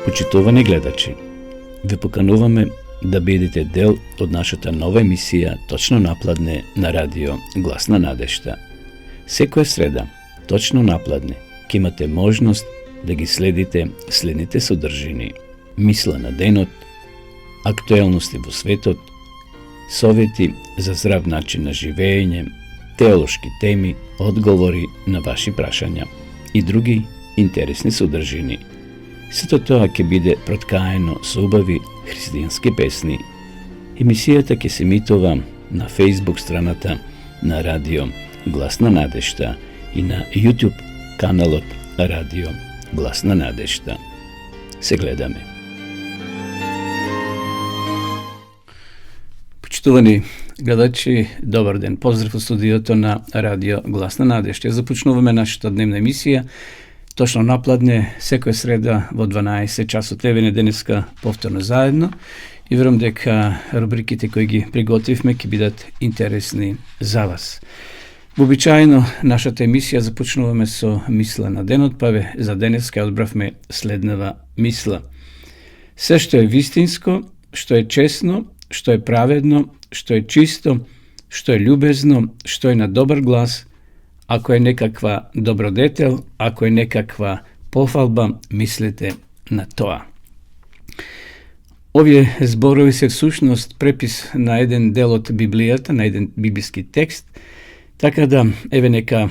Почитувани гледачи, ве покануваме да бидете дел од нашата нова емисија Точно напладне на радио Глас на надежта. Секоја среда, точно напладне, ќе имате можност да ги следите следните содржини: мисла на денот, актуелности во светот, совети за здрав начин на живење, теолошки теми, одговори на ваши прашања и други интересни содржини. Сето тоа ќе биде проткаено со убави христијански песни. Емисијата ќе се емитува на Facebook страната на радио Глас на надежта и на YouTube каналот Радио Глас на надежта. Се гледаме. Почитувани гледачи, добар ден. Поздрав од студиото на Радио Глас на надежта. Започнуваме нашата дневна емисија Точно напладне, секоја среда во 12 часот. Еве денеска повторно заедно и верувам дека рубриките кои ги приготвивме ќе бидат интересни за вас. Вообичаено нашата емисија започнуваме со мисла на денот, па за денеска одбравме следнава мисла. Се што е вистинско, што е честно, што е праведно, што е чисто, што е љубезно, што е на добар глас, ако е некаква добродетел, ако е некаква пофалба, мислете на тоа. Овие зборови се всушност препис на еден дел од Библијата, на еден библиски текст, така да, еве нека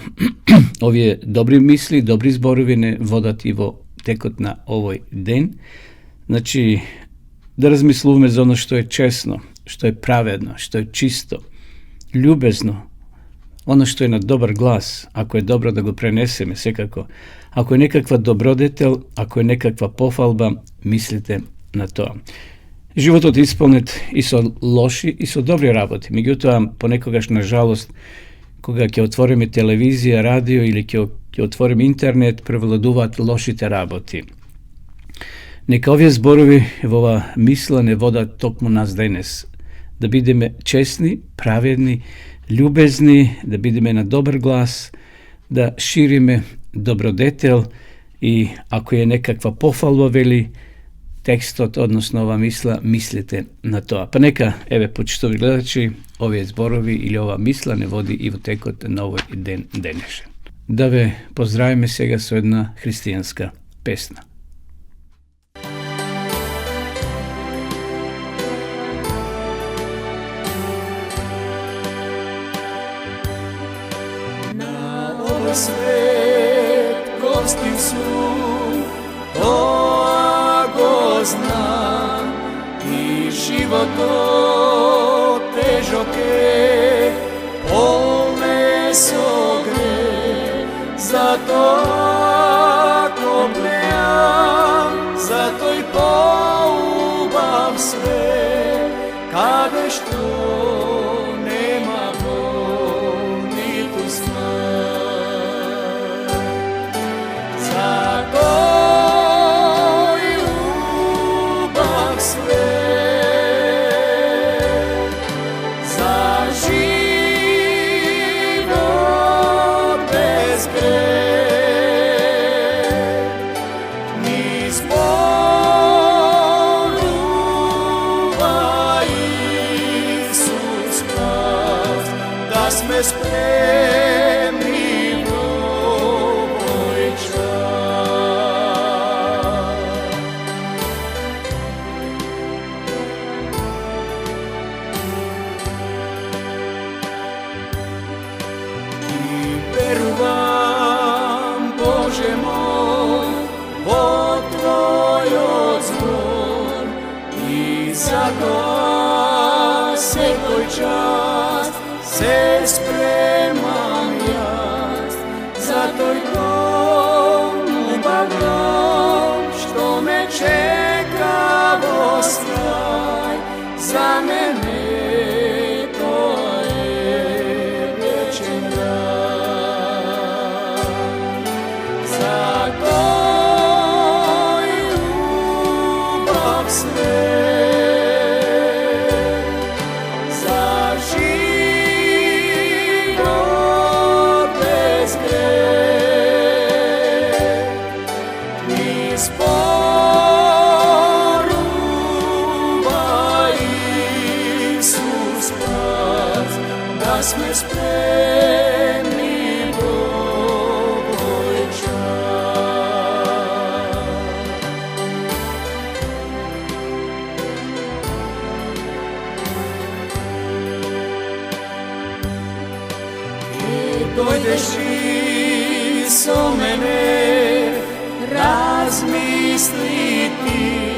овие добри мисли, добри зборови не водат и во текот на овој ден. Значи, да размислуваме за оно што е честно, што е праведно, што е чисто, љубезно, оно што е на добар глас, ако е добро да го пренесеме секако, ако е некаква добродетел, ако е некаква пофалба, мислите на тоа. Животот е исполнет и со лоши и со добри работи, меѓутоа понекогаш на жалост, кога ќе отвориме телевизија, радио или ќе отвориме интернет, превладуваат лошите работи. Нека овие зборови во ова мисла не водат токму нас денес, да бидеме честни, праведни, љубезни, да бидеме на добар глас, да шириме добродетел и ако е некаква пофалба, вели текстот, односно ова мисла, мислите на тоа. Па нека, еве, почитови гледачи, овие зборови или ова мисла не води и во текот на овој ден денешен. Да ве поздравиме сега со една христијанска песна. Свет гостин сум, тоа го знам, и животот тежок е, полне со грех, затоа коплеам, за тој поубав свет, каде што нема бол, ниту смрт. Сме спремни во овој час. И верувам, Боже мој, во Твојот збор, и затоа секој час се спремам јас за тој убав дом, што ме чека во крај. За мене тоа е вечен рај. За тој убав свет, за живот замислити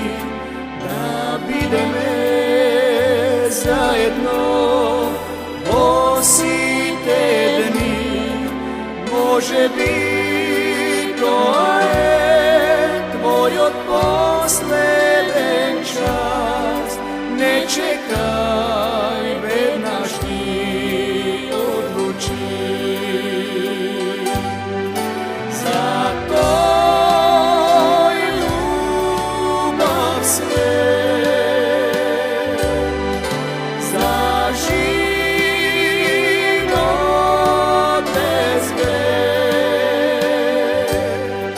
да бидеме заедно во сите дни. Може би тоа е твојот последен час. Не чекај, веднаш ти одлучи. За тој љубав свет, за живот без век,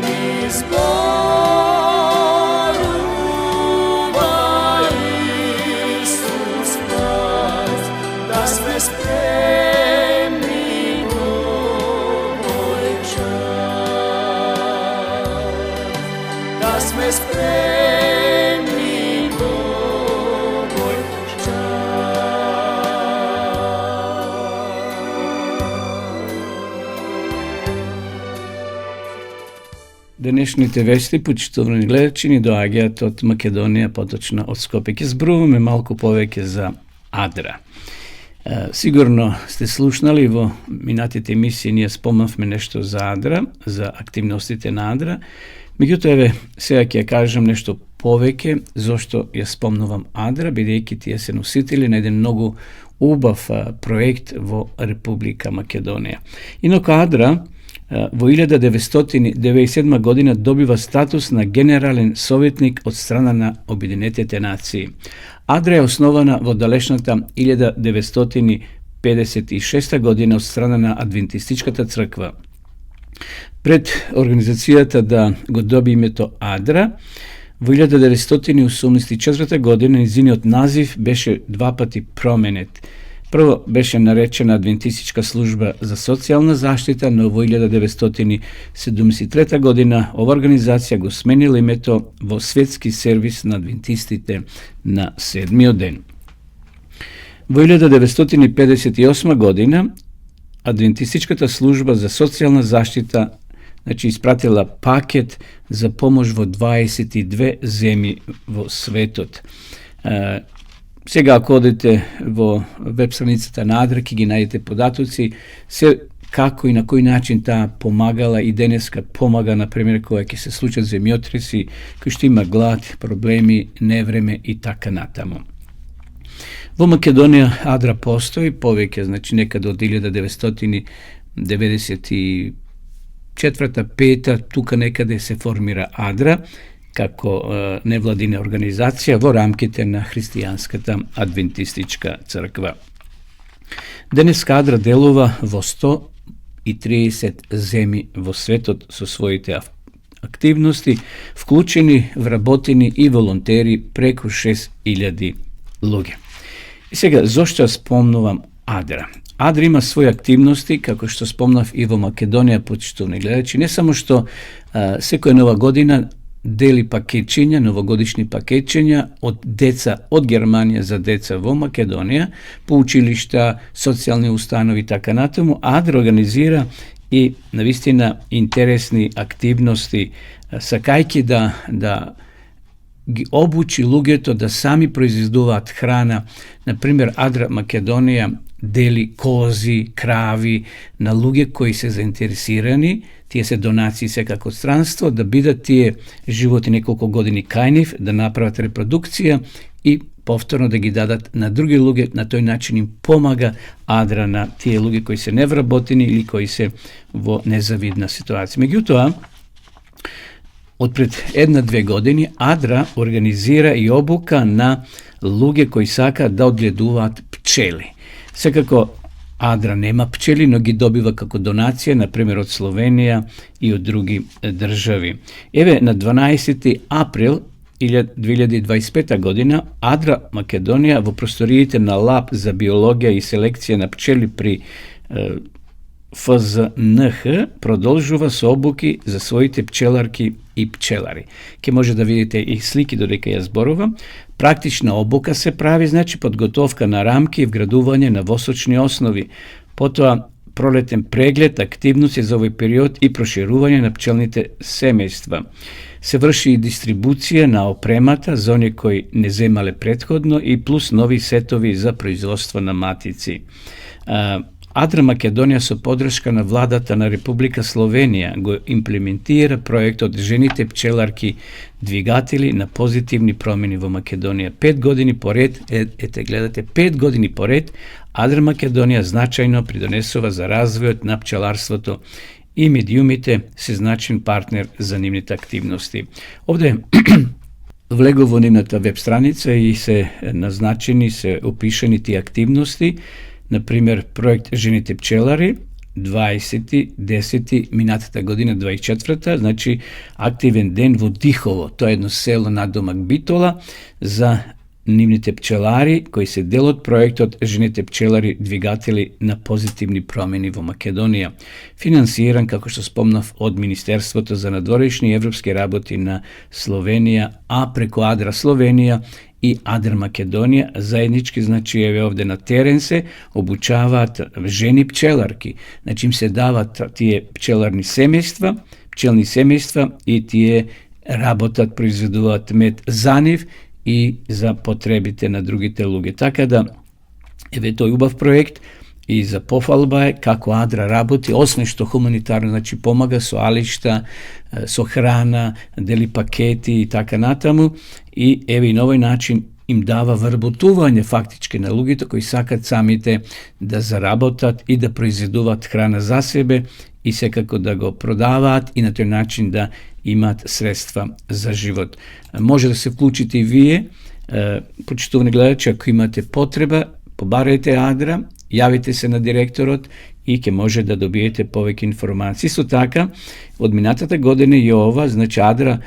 ни зборува Исус нас, да сме спремни во овој час, да сме спремни во овој Денешните вести, почитувани гледачи, ни доаѓаат од Македонија, поточно од Скопје. Ќе зборуваме малку повеќе за Адра. Сигурно сте слушнали во минатите емисии, ние спомнавме нешто за Адра, за активностите на Адра. Меѓутоа, еве, сега ќе кажам нешто повеќе зошто ја спомнувам Адра, бидејќи тие се носители на еден многу убав проект во Република Македонија. Инаку Адра во 1997 година добива статус на генерален советник од страна на Обединетите нации. Адра е основана во далечната 1956 година од страна на Адвентистичката црква. Пред организацијата да го доби името Адра, во 1984 година низиниот назив беше два пати променет. Прво беше наречена Адвентистичка служба за социјална заштита, но во 1973 година ова организација го сменила името во Светски сервис на адвентистите на седмиот ден. Во 1958 година Адвентистичката служба за социјална заштита испратила пакет за помош во 22 земји во светот. Сега, ако одите во веб страницата на Адра, ќе ги најдете податоци, се како и на кој начин таа помагала и денеска помага, например, кога ќе се случат земјотреси, кој што има глад, проблеми, невреме и така натаму. Во Македонија Адра постои повеќе, некаде од 1994-5, тука некаде се формира Адра, како невладина организација во рамките на христијанската адвентистичка црква. Денеска Адра делува во 130 земји во светот со своите активности, вклучени, вработени и волонтери преку 6000 луѓе. И сега, зошто спомнувам Адра? Адра има своји активности, како што спомнав и во Македонија, почитувани гледачи, не само што секоја нова година дели пакетчиња, новогодишни пакетчиња од деца од Германија за деца во Македонија, по училишта, социјални установи и така натаму. Адра организира и навистина интересни активности, сакајќи да ги обучи луѓето да сами произведуваат храна. Например, Адра Македонија дели кози, крави на луѓе кои се заинтересирани, тие се донации секако од странство, да бидат тие животи неколку години кај нив, да направат репродукција и повторно да ги дадат на други луѓе. На тој начин им помага Адра на тие луѓе кои се невработени или кои се во незавидна ситуација. Меѓутоа, од пред 1-2 години Адра организира и обука на луѓе кои сакаат да одгледуваат пчели. Секако Адра нема пчели, но ги добива како донација, например од Словенија и од други држави. Еве, на 12 април 2025 година Адра Македонија во просториите на Лаб за биологија и селекција на пчели при ФЗНХ продолжува со обуки за своите пчеларки и пчелари. Ке може да видите и слики додека ја зборувам. Практична обука се прави, подготовка на рамки и вградување на восочни основи. Потоа пролетен преглед активности за овој период и проширување на пчелните семејства. Се врши и дистрибуција на опремата за оние кои не земале претходно и плюс нови сетови за производство на матици. Адра Македонија со поддршка на владата на Република Словенија го имплементира проектот Жените пчеларки двигатели на позитивни промени во Македонија. 5 години поред, гледате, 5 години поред, Адра Македонија значајно придонесува за развојот на пчеларството и медиумите се значен партнер за нивните активности. Овде влего во нивната веб страница и се назначени, се опишани тие активности. Например, проект Жените пчелари, 20.10. минатата година, 24-та, значи активен ден во Дихово, тоа е едно село на домак Битола, за нивните пчелари, кои се дел од проектот Жените пчелари двигатели на позитивни промени во Македонија, финансиран, како што спомнав, од Министерството за надворешни и европски работи на Словенија, а преку Адра Словенија и Адра Македонија, заеднички, значи, еве овде на терен се обучаваат жени пчеларки. Значи, им се дават тие пчеларни семејства, пчелни семејства и тие работат, произведуваат мед за нив и за потребите на другите луѓе. Така да, еве тој убав проект и за пофалба е како Адра работи, освен што хуманитарно, значи помага со алишта, со храна, дели пакети и така натаму, и еве и на овој начин им дава вработување фактички на луѓето кои сакат самите да заработат и да произведуваат храна за себе и секако да го продаваат и на тој начин да имаат средства за живот. Може да се вклучите и вие, почитувани гледачи, ако имате потреба, побарајте Адра, јавите се на директорот и ќе може да добиете повеќе информации. Исто така, од минатата година и ова, значи Адра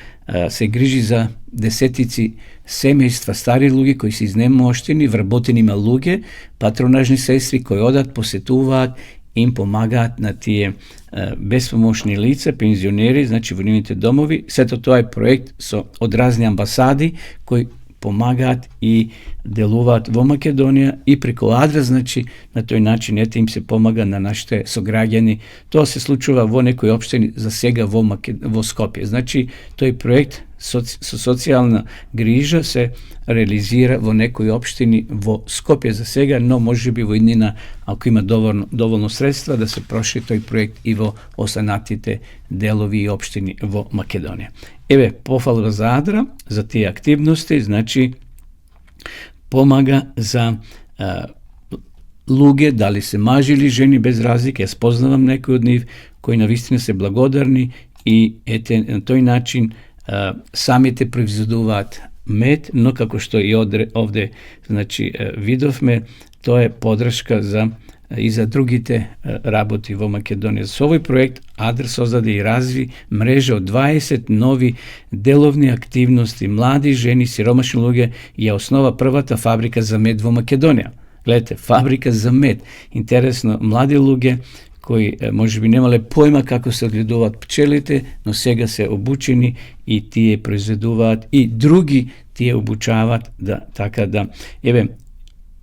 се грижи за десетици семејства стари луѓе кои се изнемоштени, вработенима луѓе, патронажни сестри кои одат, посетуваат, им помагаат на тие безпомошни лица, пензионери, значи во нивните домови. Сето тоа е проект со од разни амбасади кои помагаат и делуваат во Македонија и преку Адра, значи на тој начин ете им се помага на нашите сограѓани. Тоа се случува во некои општини за сега во Скопје. Значи тој проект со социјална грижа се реализира во некои општини во Скопје за сега, но можеби во иднина, ако има доволно средства, да се прошири тој проект и во останатите делови и општини во Македонија. Еве, пофалба за Адра, за тие активности, значи помага за луѓе, дали се мажи или жени, без разлика, јас познавам некои од нив, кои навистина се благодарни и ете на тој начин самите произведуваат мед, но како што и овде значи видовме, тоа е поддршка и за другите работи во Македонија. Со овој проект Адра создаде и разви мрежа од 20 нови деловни активности, млади жени, сиромашни луѓе и ја основа првата фабрика за мед во Македонија. Гледате, фабрика за мед. Интересно, млади луѓе кои можеби немале појма како се одгледуваат пчелите, но сега се обучени и тие произведуваат и други тие обучаваат така да. Еве,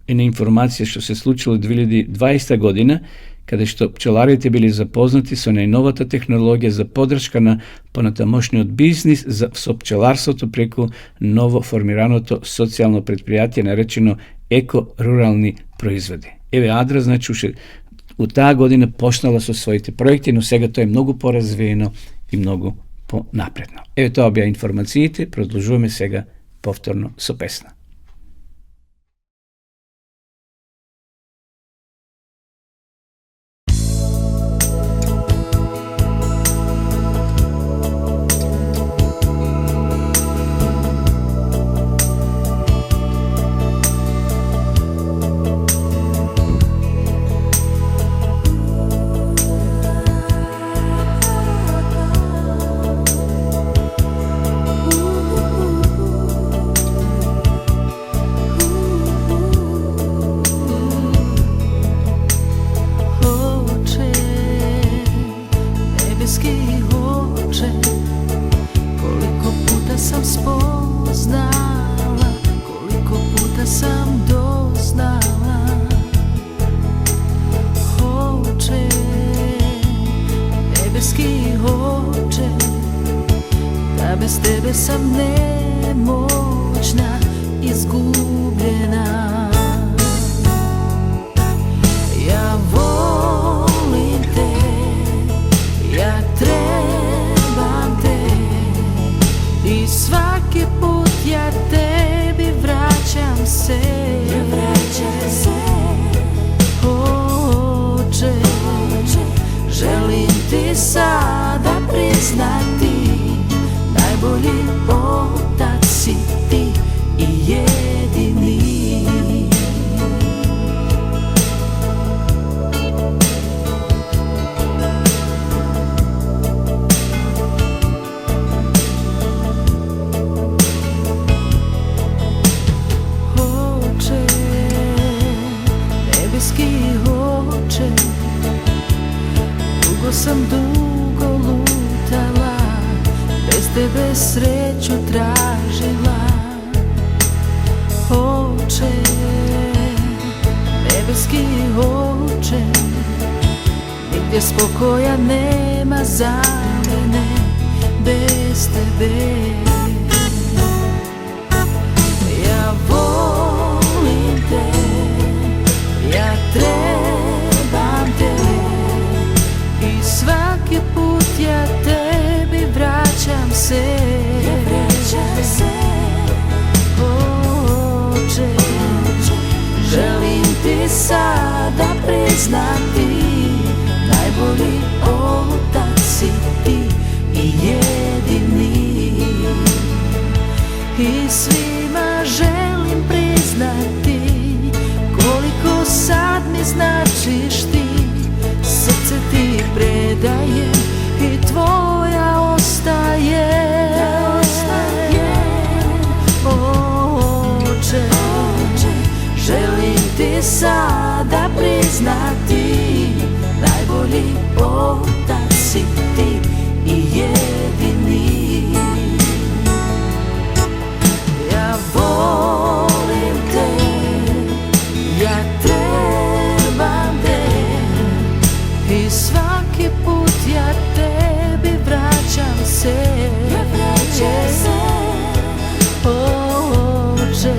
една информација што се случило 2020 година, каде што пчеларите били запознати со најновата технологија за поддршка на понатамошниот бизнис со пчеларството преку ново формираното социјално предпријатие наречено еко-рурални производи. Еве Адра, значи, уште у таа година почнала со своите проекти, но сега тоа е многу поразвиено и многу понапредно. Еве тоа беа информациите, продолжуваме сега повторно со песна. Sam doznala, hoće Nebeski Oče, da bez Tebe sam nemoćna, izgubljena. Ja volim Te, ja trebam Te, i svaki put ja Tebi vraćam se. Oče, želim Ti sada priznati, najbolji otac si Ti i jedini. Oče, nebeski Oče, dugo lutala, bez Tebe sreću tražila. Oče, nebeski Oče, nigdje spokoja nema za mene bez Tebe. Ja volim Te, ja trebam Te, i svaki put ja Tebi vraćam se. Oče, želim Ti sada priznati, najbolji otac si Ti i jedini. I svima želim priznati koliko sad mi značiš Ti. Srce Ti predajem i Tvoja ostaje. Oče, želim Ti sada priznati, najbolji otac si Ti i jedini. Ja volim Te, ja trebam Te, i svaki put ja Tebi vraćam se. Oče,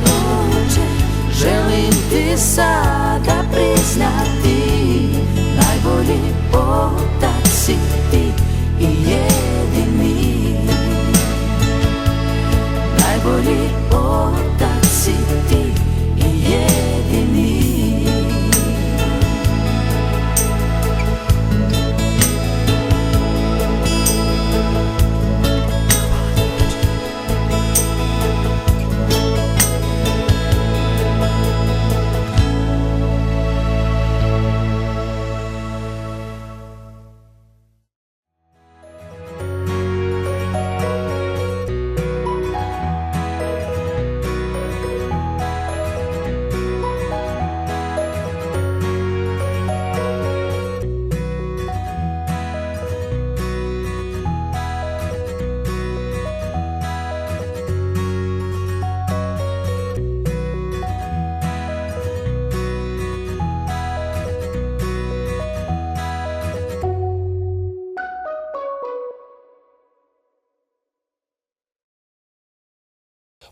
želim Ti sada priznati, najbolji otac si Ti i jedini. Najbolji otac si Ti i jedini.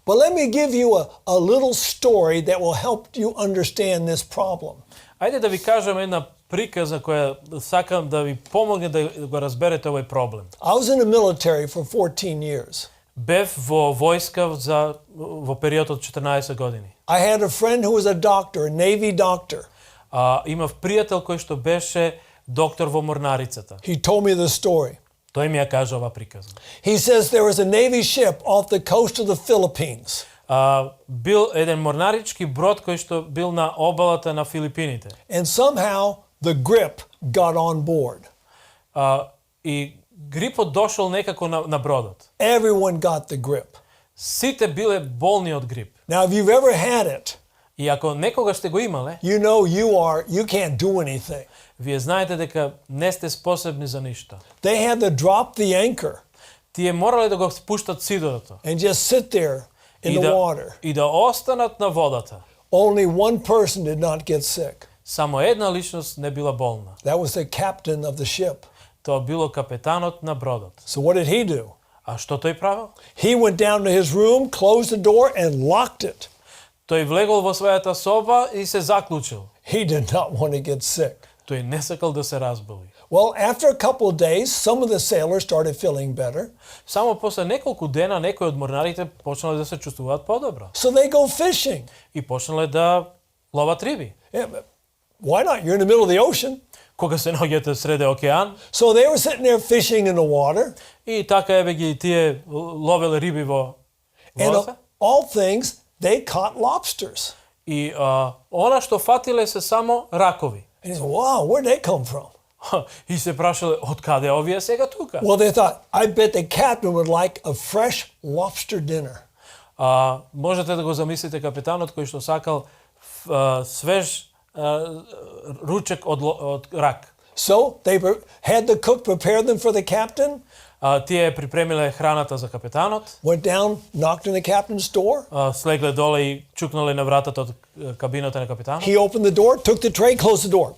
But let me give you a little story that will help you understand this problem. Ајде да ви кажам една приказна која сакам да ви помогне да го разберете овој проблем. I was in the military for 14 years. Бев во војска во период од 14 години. I had a friend who was a doctor, a Navy doctor. Имав пријател кој што беше доктор во морнарицата. He told me the story. Тој ми ја кажа ова приказна. He says there was a Navy ship off the coast of the Philippines. Бил еден морнарички брод кој што бил на обалата на Филипините. And somehow the grip got on board. И грипот дошол некако на бродот. Everyone got the grip. Сите биле болни од грип. Now if you've ever had it, И ако некогаш сте го имале, you know you can't do anything. Вие знаете дека не сте способни за ништо. They had to drop the anchor. Тие морале да го спуштат сидорото. And just sit there in the water. И да останат на водата. Only one person did not get sick. Само една личност не била болна. That was the captain of the ship. Тоа било капетанот на бродот. So what did he do? А што тој правил? He went down to his room, closed the door, and locked it. Тој влегол во својата соба и се заклучил. He did not want to get sick. Тој не сакал да се разболи. Well, after a couple of days, some of the sailors started feeling better. Само после неколку дена некои од морнарите почнале да се чувствуваат подобро So they go fishing. и почнале да ловат риби. Yeah, but why not? You're in the middle of the ocean. Кога се наоѓате среде океан So they were sitting there fishing in the water. и така еве ги тие ловеле риби во And вода. of all things, they caught lobsters. И она што фатиле се само ракови. And he said, wow, where'd they come from? И се прашале од каде овие сега тука. Well, they thought, I bet the captain would like a fresh lobster dinner. Можете да го замислите капетанот кој што сакал свеж ручек од рак. So they had the cook prepare them for the captain, Тие припремиле храната за капетанот, went down, knocked on the captain's door. слегле доле и чукнале на вратата од кабината на капетанот. He opened the door, took the tray, closed the door.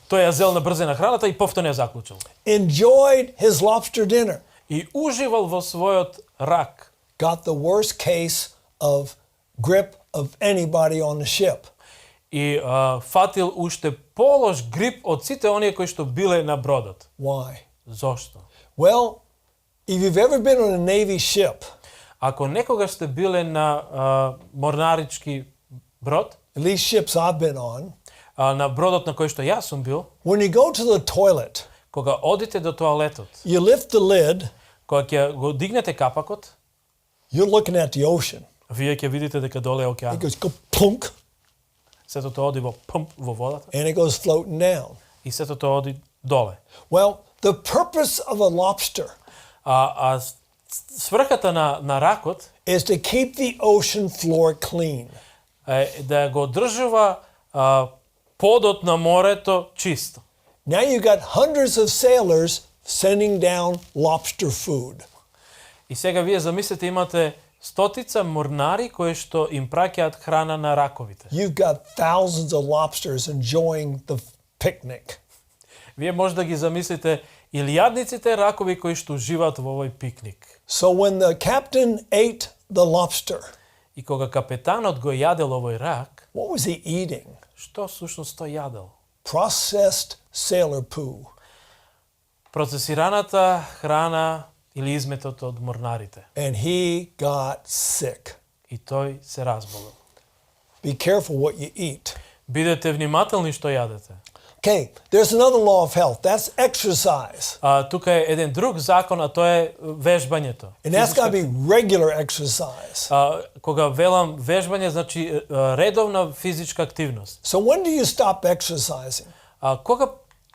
Тој ја зел на брзина храната и повторно ја заклучил. Enjoyed his lobster dinner. И уживал во својот рак. Got the worst case of grip of anybody on the ship. И фатил уште полош грип од сите оние кои што биле на бродот. Why? Зошто? Well, if you've ever been on a Navy ship, Ако некогаш сте биле на морнарички брод, at least ships I've been on, на бродот на кој што јас сум бил, when you go to the toilet, кога одите до тоалетот, you lift the lid, кога ќе го дигнете капакот, you're looking at the ocean. вие ќе видите дека доле е It океан. goes plunk, Сето тоа оди во пумп во водата and it goes floating down. и сето тоа оди доле. Well, the purpose of a lobster Сврхата на ракот is to keep the ocean floor clean. е да го одржува подот на морето чисто. Now you got hundreds of sailors sending down lobster food. И сега вие замислете имате стотица морнари кои што им праќаат храна на раковите. You've got thousands of lobsters enjoying the picnic. Вие може да ги замислите илјадниците ракови кои што уживаат во овој пикник. So when the captain ate the lobster, И кога капетанот го јадел овој рак, what was he eating? што всушност тој јадел? Processed sailor poo. Процесираната храна или изметот од морнарите. And he got sick. И тој се разболел. Be careful what you eat. Бидете внимателни што јадете. Okay, there's another law of health. That's exercise. Тука е еден друг закон, а тоа е вежбањето. And that's got to be regular exercise. Кога велам вежбање, значи редовна физичка активност. So when do you stop exercising? Кога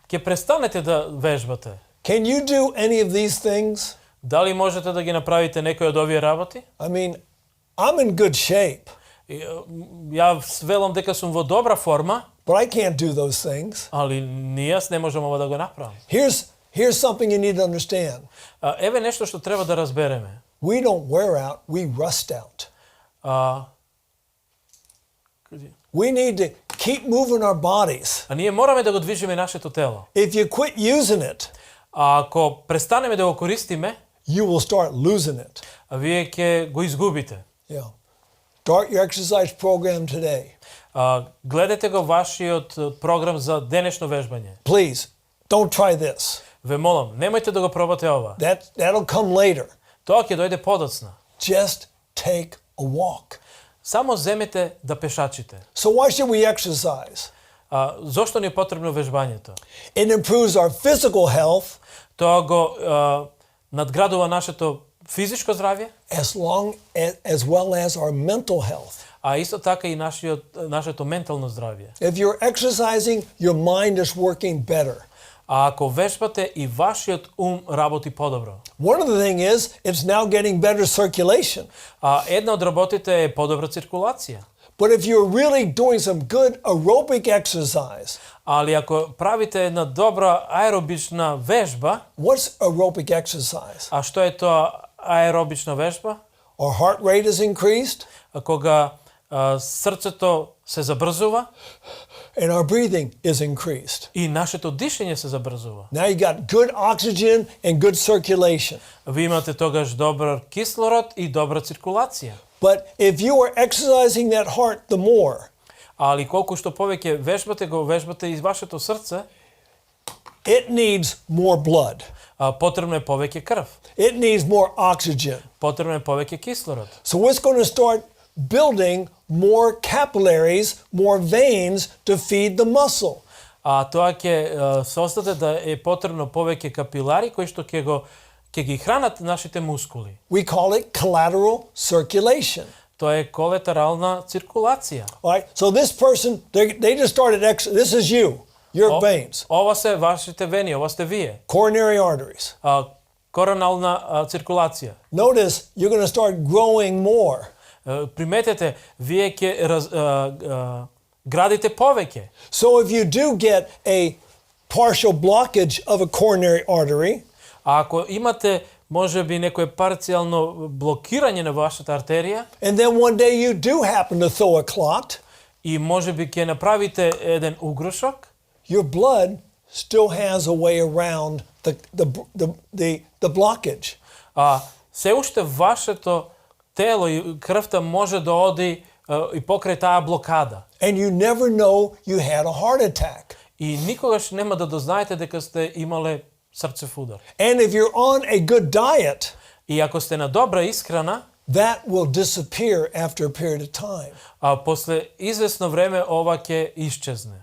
ќе престанете да вежбате? Can you do any of these things? Дали можете да ги направите некои од овие работи? I mean, I'm in good shape, Ја велам дека сум во добра форма, but I can't do those things. али јас не можам ова да го направам. Here's something you need to understand. Еве нешто што треба да разбереме. We don't wear out, we rust out. We need to keep moving our bodies. Ние мораме да го движиме нашето тело. If you quit using it, Ако престанеме да го користиме, you will start losing it. вие ќе го изгубите. Yeah. Start your exercise program today. Гледате го вашиот програм за денешно вежбање. Please, don't try this. Ве молам, немојте да го пробате ова. That'll come later. Тоа ќе дојде подоцна. Just take a walk. Само земете да пешачите. So why should we exercise? Зошто ни е потребно вежбањето? It improves our physical health Тоа го надградува нашето физичко здравје, as well as our mental health. а исто така и нашето ментално здравје. If you're exercising, your mind is working better. А ако вежбате и вашиот ум работи подобро. One of the thing is, it's now getting better circulation. Една од работите е подобра циркулација. But if you're really doing some good aerobic exercise, Али ако правите една добра аеробична вежба, what's aerobic exercise? а што е тоа аеробична вежба? Our heart rate is increased, Кога срцето се забрзува and our breathing is increased. и нашето дишење се забрзува. Now you got good oxygen and good circulation. Ви имате тогаш добар кислород и добра циркулација. But if you are exercising that heart the more, Али колку што повеќе вежбате и вашето срце, it needs more blood. Потребно е повеќе крв. It needs more oxygen. Потребно е повеќе кислород. So it's going to start building more capillaries, more veins to feed the muscle. Тоа ќе создаде да е потребно повеќе капилари кои што ќе ги хранат нашите мускули. We call it collateral circulation. Тоа е колатерална циркулација. All right. So this person, they just started. This is you, your veins, Ова се вашите вени, ова сте вие. coronary arteries. Коронална циркулација. Notice you're going to start growing more. Приметете, вие ќе градите повеќе. So if you do get a partial blockage of a coronary artery, Ако имате можеби некое парцијално блокирање на вашата артерија and then one day you do happen to thaw a clot, и можеби ќе направите еден угрошок, your blood still has a way around the blockage. се уште вашето тело и крвта може да оди и покрај таа блокада. And you never know you had a heart attack. И никогаш нема да дознаете дека сте имале срцев удар. And if you're on a good diet, И ако сте на добра исхрана, that will disappear after a period of time. После известно време ова ќе исчезне.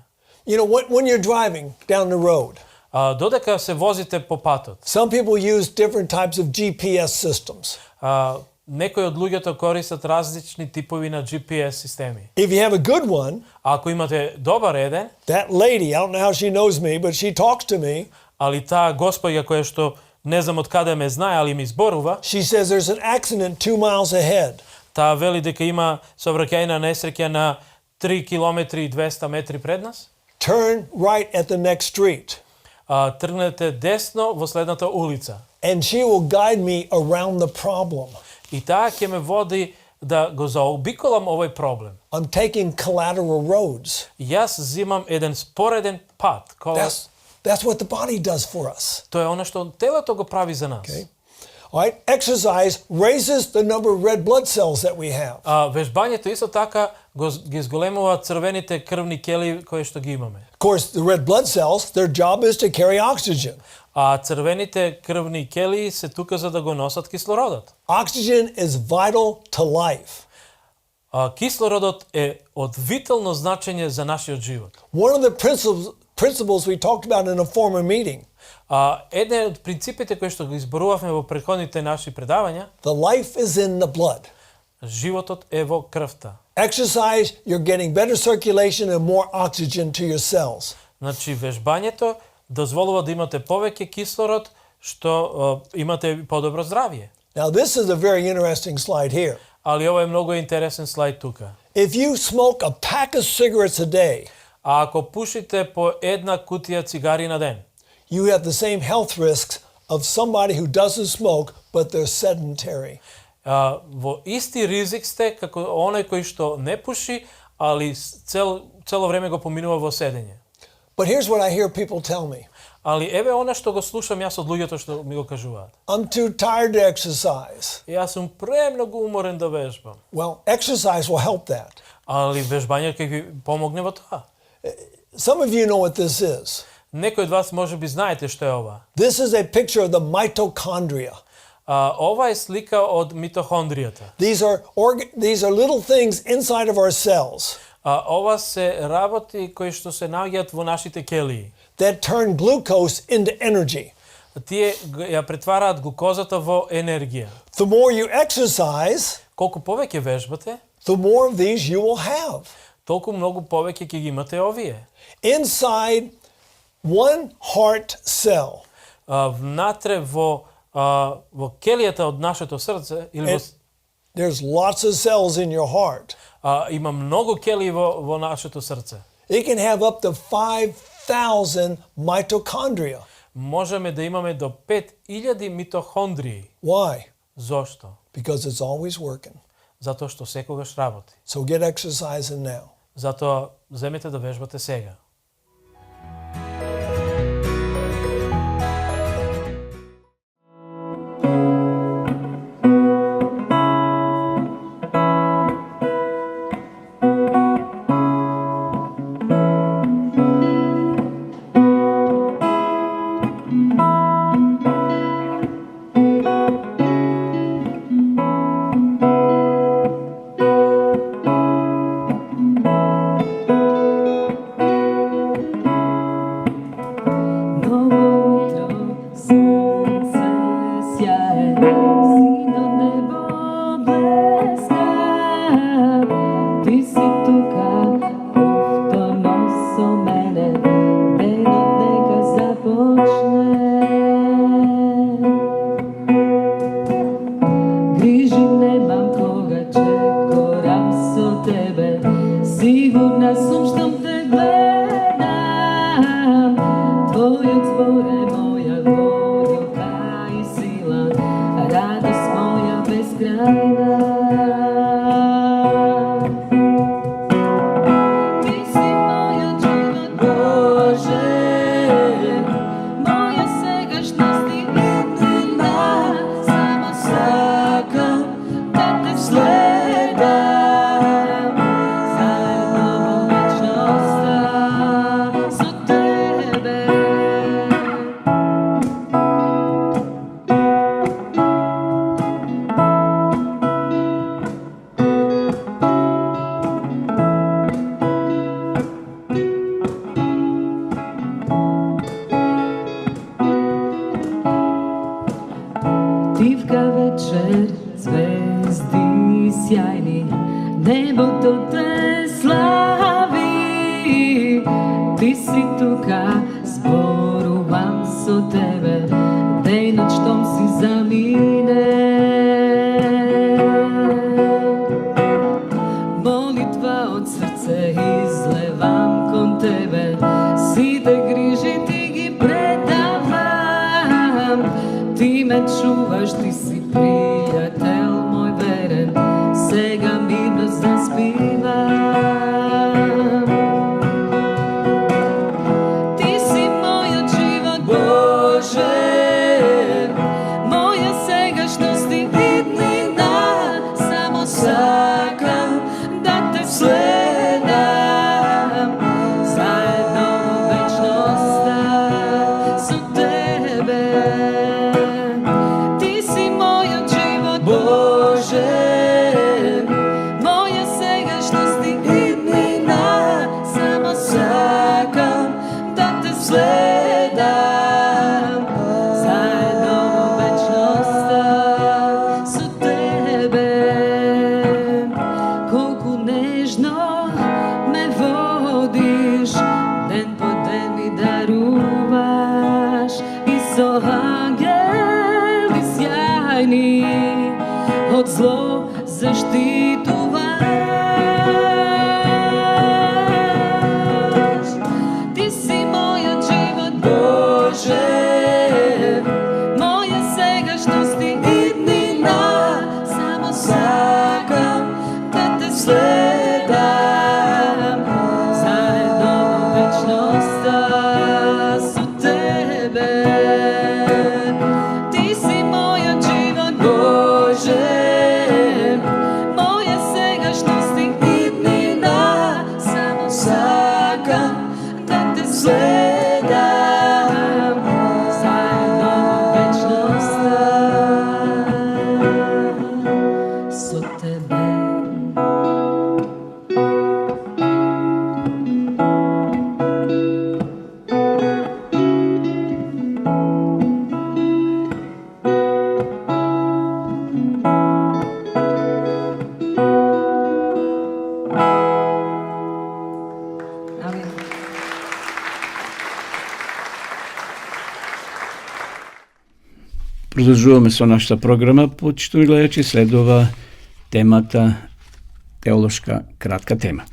You know, when you're driving down the road, Додека се возите по патот, some people use different types of GPS systems. некои од луѓето користат различни типови на GPS системи. If you have a good one, Ако имате добар еден, that lady, I don't know how she knows me, but she talks to me. али таа госпоѓа која што не знам од каде ме знае, али ми зборува, She says there's an accident 2 miles ahead. таа вели дека има сообраќајна несреќа на 3 километри и 200 метри пред нас. Turn right at the next street. Тргнете десно во следната улица. And she will guide me around the problem. И таа ќе ме води да го заобиколам овој проблем. I'm taking collateral roads. Јас зимам еден спореден пат. That's what the body does for us. Тоа е она што телото го прави за нас. Okay. All right. Exercise raises the number of red blood cells that we have. Вежбањето исто така ги зголемува црвените крвни кели кои што ги имаме. Of course, the red blood cells, their job is to carry oxygen. Црвените крвни кели се тука за да го носат кислородот. Oxygen is vital to life. Кислородот е од витално значење за нашиот живот. One of the principles we talked about in a former meeting, Еден од принципите кои што ги изборувавме во претходните наши предавања, the life is in the blood. животот е во крвта. Exercise, you're getting better circulation and more oxygen to your cells. Значи вежбањето дозволува да имате повеќе кислород, што имате подобро здравје. Now this is a very interesting slide here. Али ова е многу интересен слайд тука. If you smoke a pack of cigarettes a day, Ако пушите по една кутија цигари на ден, you have the same health risks of somebody who doesn't smoke but they're sedentary. Во исти ризик сте како оној кој што не пуши, али цело време го поминува во седење. But here's what I hear people tell me. Али еве она што го слушам јас од луѓето што ми го кажуваат. I'm too tired to exercise. Јас сум премногу уморен да вежбам. Well, exercise will help that. Али вежбањето ќе ви помогне во тоа. Some of you know what this is. Некој од вас можеби знаете што е ова. This is a picture of the mitochondria. Ова е слика од митохондријата. These are little things inside of our cells Ова се работи кои што се наоѓаат во нашите келии. that turn glucose into energy. Тие ја претвараат глукозата во енергија. The more you exercise, Колку повеќе вежбате, the more of these you will have. толку многу повеќе ќе ги имате овие. Inside one heart cell, Внатре во келијата од нашето срце или there's lots of cells in your heart. има многу келии во нашето срце. It can have up to 5,000 mitochondria. Можеме да имаме до 5,000 митохондрии. Why? Зошто? Because it's always working. затоа што секогаш работи. So get exercising now. Затоа земете да вежбате сега. Продолжуваме со нашата програма, почитувани гледачи, следува темата теолошка кратка тема.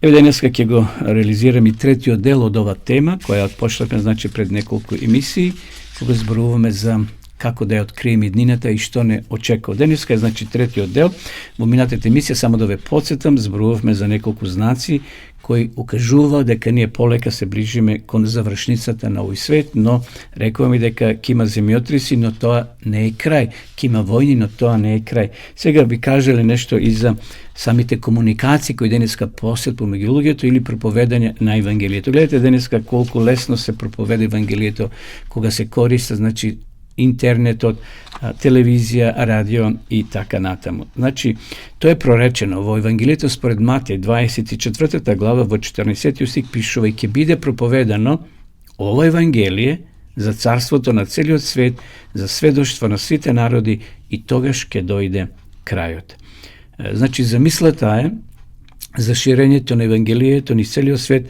Еве денеска ќе го реализираме и третиот дел од ова тема, која почнавме значи пред неколку емисии, кога зборуваме за како да ја открием иднината и што не очекува. Денеска е значи третиот дел. Во минатата емисија само да ве потсетам, зборувавме за неколку знаци кои укажува дека ние полека се ближиме кон завршницата на овој свет, но рекуваме дека ќе има земјотреси, но тоа не е крај. Ќе има војни, но тоа не е крај. Сега би кажале нешто и за самите комуникации кои денеска посет помеѓу луѓето или проповедање на Евангелието. Гледате денеска колку лесно се проповеда Евангелието кога се користа, значи, интернетот, телевизија, радио и така натаму. Значи, тоа е проречено во Евангелието според Матеј 24 глава во 14 стих пишува: и ќе биде проповедано ова Евангелие за царството на целиот свет, за сведоштво на сите народи, и тогаш ќе дојде крајот. Значи, замислата е за ширењето на Евангелието низ целиот свет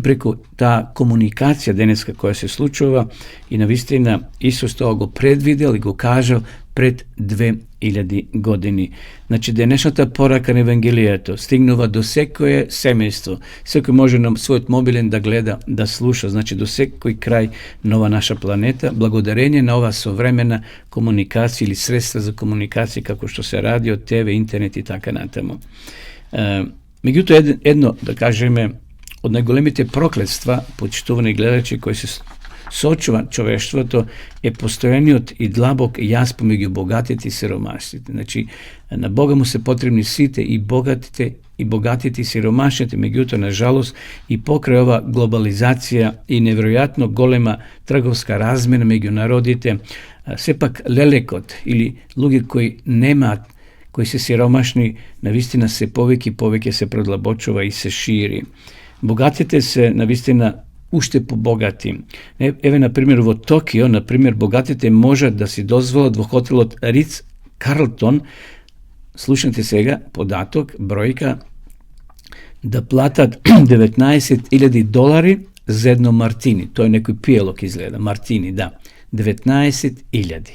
преку таа комуникација денеска која се случува, и навистина Исус тоа го предвидел и го кажал пред 2000 години. Значи, денешната порака на Евангелието стигнува до секое семејство. Секој може на својот мобилен да гледа, да слуша, значи до секој крај на ова наша планета, благодарение на ова современа комуникација или средства за комуникација како што се радио, ТВ, интернет и така натаму. Меѓутоа, едно, да кажеме, од најголемите проклетства, почитувани гледачи, кои се сочува човештвото, е постојаниот и длабок јаз помеѓу богатите и сиромашните. Значи, на Бога му се потребни сите, и богатите и сиромашните, меѓутоа, на жалост, и покрај ова глобализација и неверојатно голема трговска размена меѓу народите, сепак лелекот или луѓе кои немаат, кои се сиромашни, навистина се повеќе и повеќе се продлабочува и се шири. Богатите се навистина уште побогати. Еве, например, во Токио, например, богатите можат да си дозволат во хотелот Риц Карлтон, слушнете сега податок, бројка, да платат $19,000 за едно мартини. Тој некој пиелок изгледа, мартини, да. 19,000.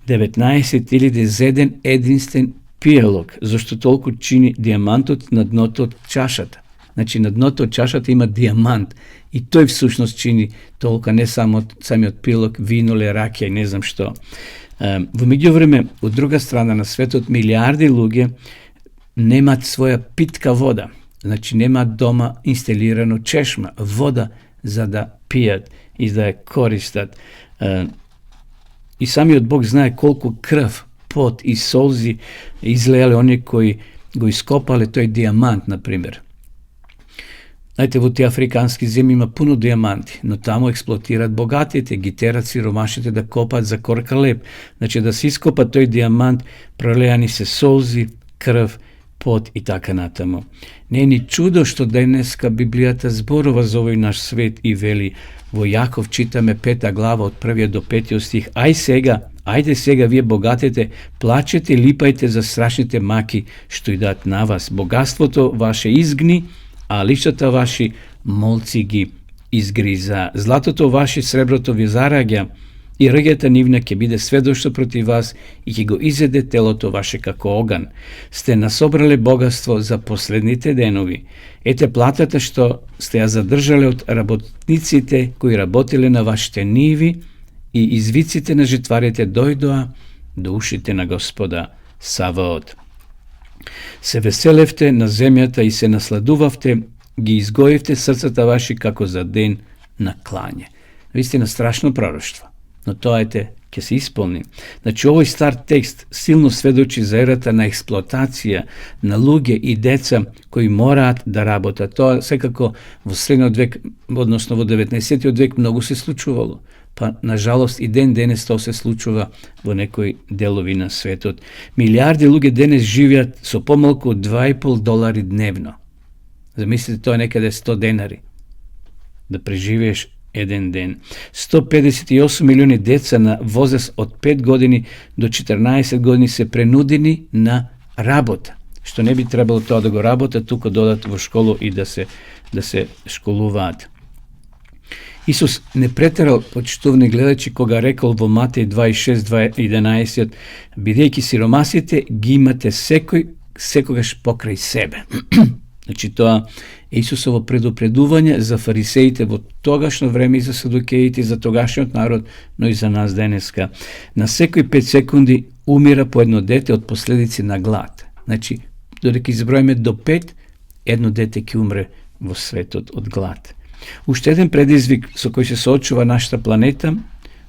19,000 за еден единствен пиелок, зашто толку чини диамантот на дното од чашата. Значи, на дното од чашата има диамант, и тој всушност чини толку, не само самиот пилок, вино, ракија и не знам што. Во меѓувреме, од друга страна на светот, милиарди луѓе немаат своја питка вода. Значи, немаат дома инсталирано чешма, вода за да пијат и да ја користат. И самиот Бог знае колку крв, пот и солзи излеале оние кои го ископале тој диамант, например. Знаете, во тие африкански земји има пуно диаманти, но таму експлоатираат богатите, ги терат сиромашите да копаат за корка леп. Значи, да се ископа тој диамант, пролеани се солзи, крв, пот и така натаму. Не е ни чудо што денеска Библијата зборува за овој наш свет и вели: во Јаков читаме 5 глава од 1 до 5 стих: ајде сега вие богатите, плачете и липајте за страшните маки што идат на вас. Богатството ваше изгни, а личата ваши молци ги изгриза. Златото ваше, среброто ви зараѓа, и ргата нивна ќе биде сведоштво против вас и ќе го изеде телото ваше како оган. Сте насобрале богатство за последните денови. Ете платата што сте ја задржале од работниците кои работеле на вашите ниви, и извиците на жетварите дојдоа до ушите на Господа Саваот. Се веселевте на земјата и се насладувавте, ги изгоивте срцата ваши како за ден на клање. Вистина страшно пророштво, но тоа ќе се исполни. Значи, овој стар текст силно сведочи за ерата на експлоатација на луѓе и деца кои мораат да работат. Тоа секако во средниот век, односно во 19 век, многу се случувало. Па, на жалост, и денес тоа се случува во некои делови на светот. Милиарди луѓе денес живеат со помалку од $2,5 дневно. Замислите, тоа некаде 100 денари. Да преживееш еден ден. 158 милиони деца на возраст од 5 години до 14 години се принудени на работа. Што не би требало тоа да го работат, туку додат во школу и да се школуваат. Исус не претерал, почитувани гледачи, кога рекол во Матеј 26:11, бидејќи сиромасите ги имате секогаш покрај себе. Значи тоа е Исусово предупредување за фарисеите во тогашно време и за садукеите, и за тогашниот народ, но и за нас денеска. На секои 5 секунди умира по едно дете од последици на глад. Значи, додека изброиме до 5, едно дете ќе умре во светот од глад. Уште еден предизвик со кој се соочува нашата планета,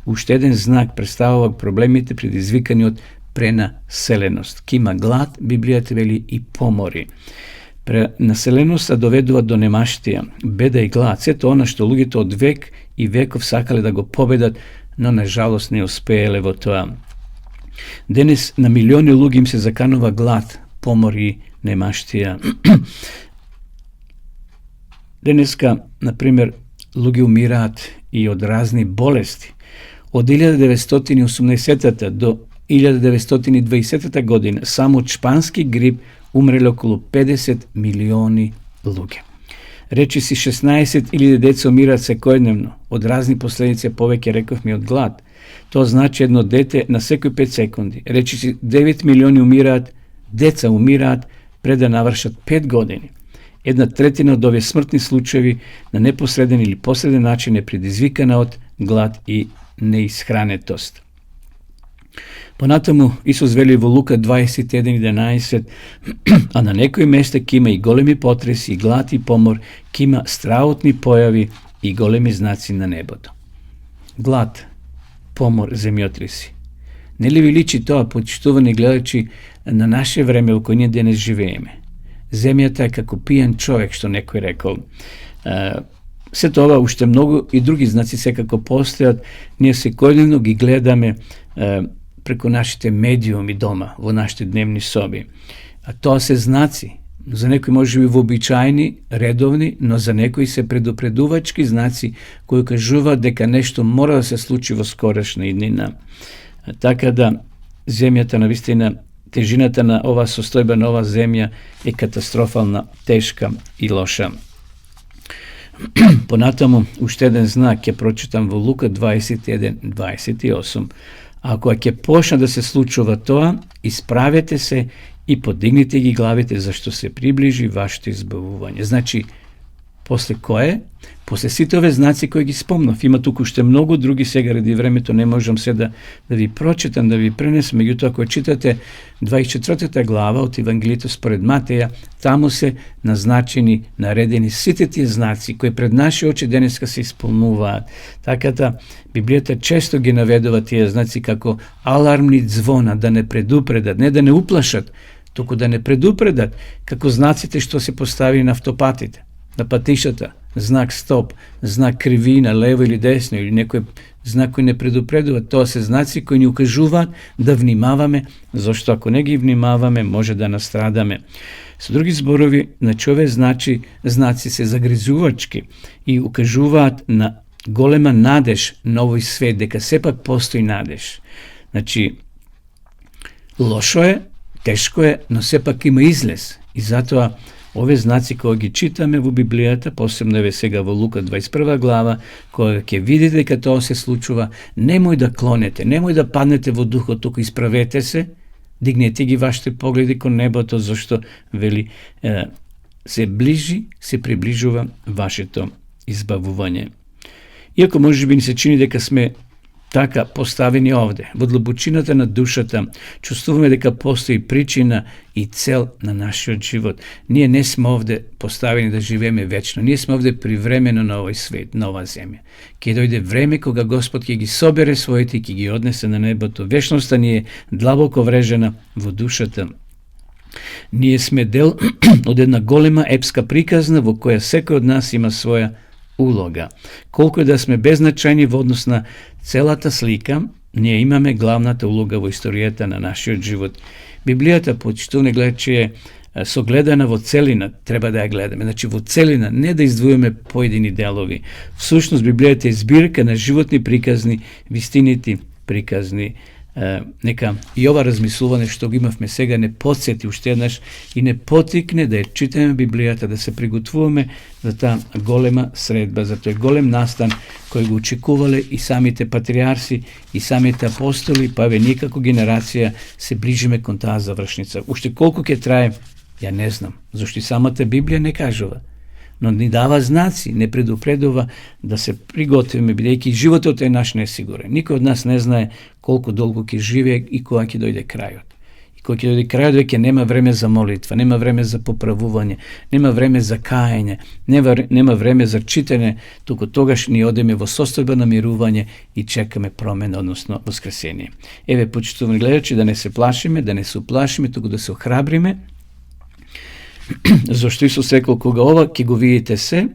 уште еден знак представува проблемите предизвикани од пренаселеност. Ке има глад, Библијата вели, и помори. Пренаселеноста доведува до немаштија, беда и глад, сето она што луѓето од век и веков сакале да го победат, но на жалост не успееле во тоа. Денес на милиони луѓе им се заканува глад, помор и немаштија. Денеска, например, луѓе умираат и од разни болести. Од 1980 до 1920 година само од шпански грип умреле околу 50 милиони луѓе. Речиси 16.000 деца умираат секојдневно од разни последици, повеќе рековме од глад. Тоа значи едно дете на секои 5 секунди. Речиси 9 милиони деца умираат пред да навршат 5 години. 1/3 од овие смртни случаи на непосреден или посреден начин е предизвикана од глад и неисхранетост. Понатаму Исус вели во Лука 21:11, а на некои места ќе има и големи потреси, и глад и помор, ќе има страутни појави и големи знаци на небото. Глад, помор, земјотреси. Нели ви личи тоа, почитувани гледачи, на наше време во кој ние денес живееме? Земјата е како пијан човек, што некој рекол. Се тоа уште многу и други знаци секако постојат. Ние секојдневно ги гледаме преку нашите медиуми дома, во нашите дневни соби. А тоа се знаци. За некои може би вообичајни, редовни, но за некои се предупредувачки знаци кои кажуваат дека нешто мора да се случи во скорошна иднина. Така да земјата навистина, тежината на оваа состојба на оваа земја е катастрофална, тешка и лоша. Понатаму, уште еден знак ќе прочитам во Лука 21:28. Ако ќе почне да се случува тоа, исправете се и подигнете ги главите, зашто се приближи вашето избавување. Значи, после кое? После сите ове знаци кои ги спомнав. Има туку уште многу други, сега ради времето не можам се да ви прочитам, да ви пренесам. Меѓутоа, ако читате 24 глава од Евангелието според Матеја, таму се назначени, наредени сите тие знаци кои пред наши очи денеска се исполнуваат. Така да Библијата често ги наведува тие знаци како алармни звона, да не предупредат, не да не уплашат, туку да не предупредат, како знаците што се постави на автопатите, на патишата, знак стоп, знак кривина, лево или десно, или некој знак кој не предупредува. Тоа се знаци кои ни укажуваат да внимаваме, зашто ако не ги внимаваме, може да настрадаме. Со други зборови, значи овие знаци се загризувачки и укажуваат на голема надеж на овој свет, дека сепак постои надеж. Значи, лошо е, тешко е, но сепак има излез. И затоа овие знаци кои ги читаме во Библијата, посебно еве сега во Лука 21 глава, кога ќе видите дека тоа се случува, немој да клонете, немој да паднете во духот, туку исправете се, дигнете ги вашите погледи кон небото, зашто вели се приближува вашето избавување. Иако може би ни се чини дека сме така поставени овде, во длабочината на душата, чувствуваме дека постои причина и цел на нашиот живот. Ние не сме овде поставени да живееме вечно, ние сме овде привремено на овој свет, на оваа земја. Ке дојде време кога Господ ќе ги собере своите и ќе ги однесе на небото. Вечноста ни е длабоко врежена во душата. Ние сме дел од една голема епска приказна во која секој од нас има своја улога. Колку да сме беззначајни во однос на целата слика, ние имаме главната улога во историјата на нашиот живот. Библијата, почитувани гледачи, е согледана во целина, треба да ја гледаме. Значи во целина, не да издвоиме поедини делови. Всушност Библијата е збирка на животни приказни, вистинити приказни. Нека и ова размислување што го имавме сега не подсети уште еднаш и не потикне да ја читаме Библијата, да се приготвуваме за таа голема средба, за тој голем настан кој го очекувале и самите патриарси, и самите апостоли, па ве ние како генерација се ближиме кон таа завршница. Уште колку ќе трае, Ја не знам, зашто и самата Библија не кажува. Но ни дава знаци, не предупредува да се приготвиме, бидејќи животот е наш несигурен. Никој од нас не знае колку долго ќе живее и кога ќе дојде крајот. И кога ќе дојде крајот, веќе нема време за молитва, нема време за поправување, нема време за каење, нема време за читање, туку тогаш ни одеме во состојба на мирување и чекаме промена, односно воскресение. Еве, почитувани гледачи, да не се плашиме, да не се уплашиме, туку да се охрабриме, зашто Исус рекол, кога ова ќе го видите се,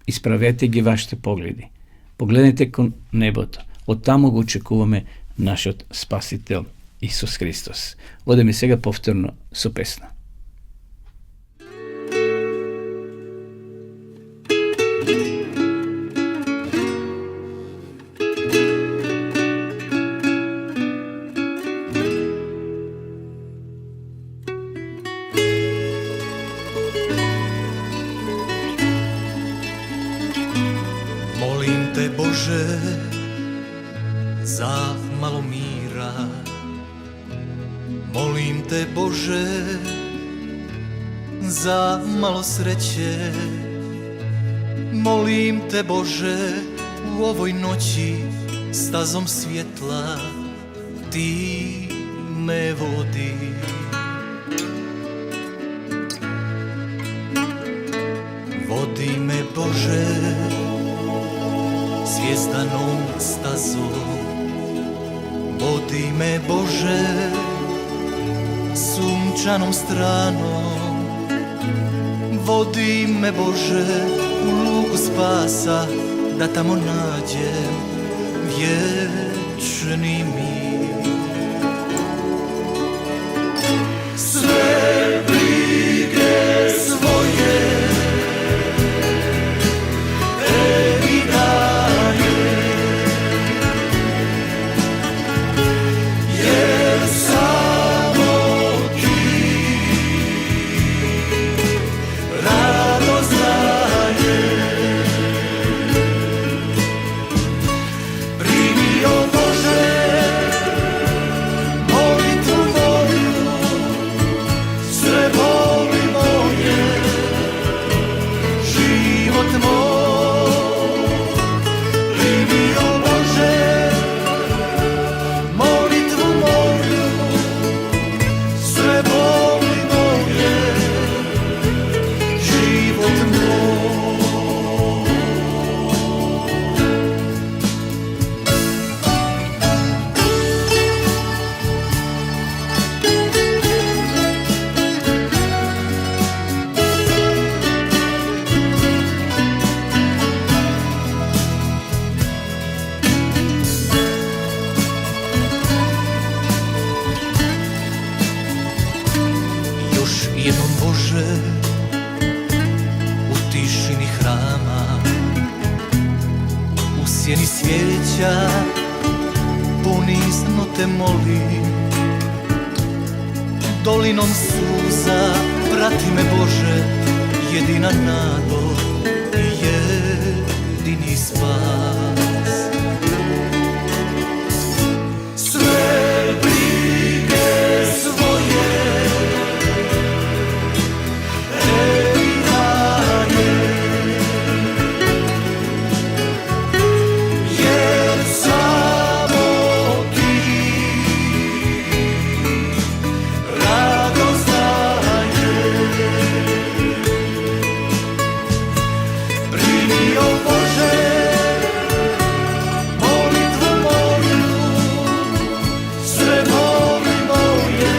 исправете ги вашите погледи. Погледнете кон небото. Од таму го очекуваме нашиот Спасител Исус Христос. Одеме сега повторно со песна. Молим те, Боже, за malo mira. Molim te, Bože, za malo sreće. Molim te, Bože, u ovoj noći stazom svjetla ti me vodi. Vodi me, Bože, zvijezdanom stazom. Vodi me, Bože, sunčanom stranom. Vodi me, Bože, u luku spasa, da tamo nađem vječni mir. Sve brige svoje tebi dajem, jer samo ti radost dajem. Primi, o Bože, molitvu moju, sve boli moje, život moj. Primi, o Bože, molitvu moju, sve boli moje, život moj. Još jednom, Bože, u tišini hrama, u sjeni svijeća, ponizno te molim. Dolinom suza prati me, Bože, jedina nado i jedini spas. Sve brige svoje tebi dajem, jer samo ti radost dajem. Primi, o Bože, molitvu moju, sve boli moje,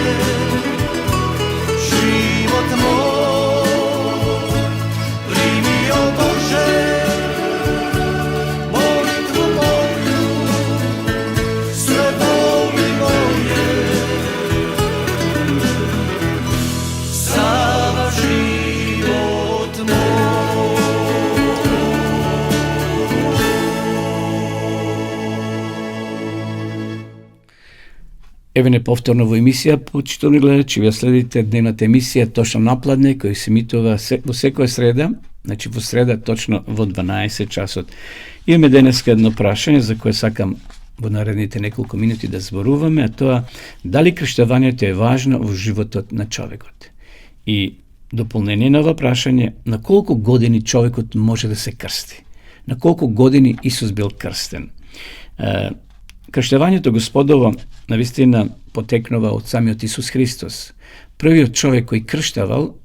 život moj. Primi, o Bože, molitvu moju, sve boli moje, sav život moj. Еве не повторно во емисија, почитувани гледачи, вие следите дневната емисија Точно напладне, која се емитува во секоја среда, значи во среда точно во 12 часот. Имаме денеска едно прашање за кое сакам во наредните неколку минути да зборуваме, а тоа дали крштавањето е важно во животот на човекот. И дополнение на ова прашање, на колку години човекот може да се крсти? На колку години Исус бил крстен? Крштевањето Господово навистина потекнува од самиот Исус Христос. Првиот човек кој крштавал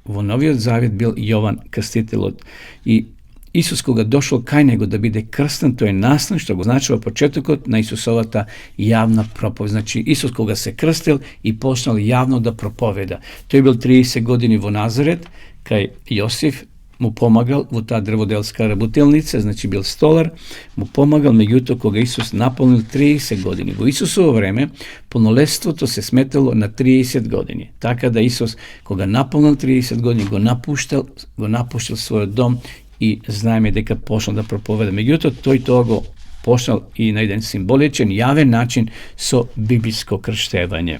во Новиот Завет бил Јован Крстителот. И Исус кога дошол кај него да биде крстен, тој е настан, што го значува почетокот на Исусовата јавна проповед. Значи Исус кога се крстил и почнал јавно да проповеда. Тој бил 30 години во Назарет, кај Јосиф му помагал во таа дрводелска работилница, значи бил столар, му помагал, меѓутоа кога Исус наполнил 30 години. Во Исусово време полнолетството се сметало на 30 години. Така да Исус кога наполнил 30 години го напуштил својот дом и знаеме дека почнал да проповеда. Меѓутоа тој тоа го почнал и на еден символичен, јавен начин со библиско крштевање.